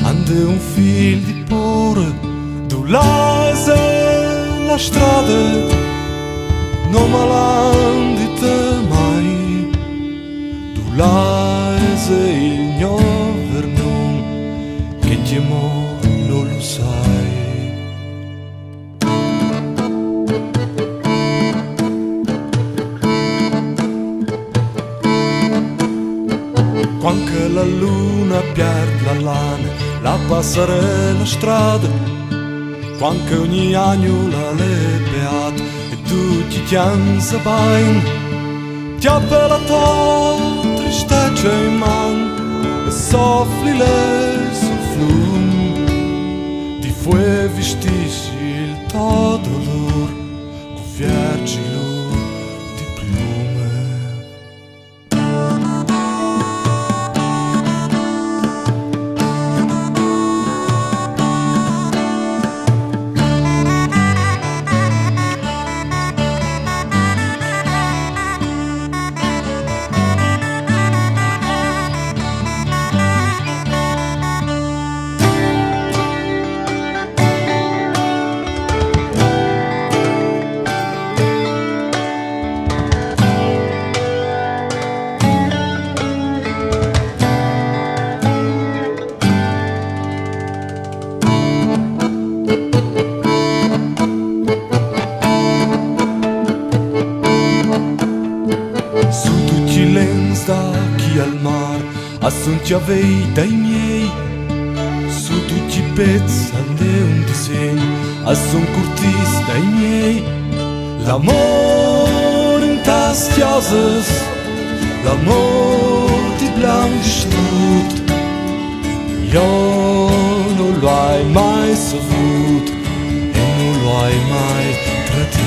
ande un fil di pure, du lase la strada, non malandite mai, du lase il mio vernon, che ti mo non lo sai. Quando la luna perde la lana, la passerella strada, quando ogni agnola le beata e tutti ti ansa bain, ti apre la tua tristezza in man e soffli le sul flum, di fue vestisci il tuo dolor, cuviercilo di plume. Chi al mar, assunti avei dai miei, su tutti i pezzi ande un disegno, assun curtis dai miei, l'amor in tastioses, l'amor di blanc strut, io non lo hai mai saputo e non lo hai mai tradito.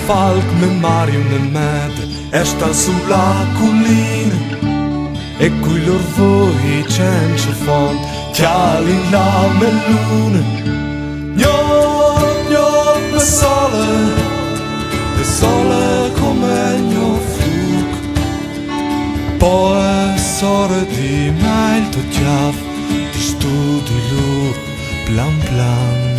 Falk med Mario nel mede e sta sulla collina e qui lor voi c'è fond chiali in la melluna gno le sole come gno fug poi sore di mai il tuo chiaf ti studi lu plan plan.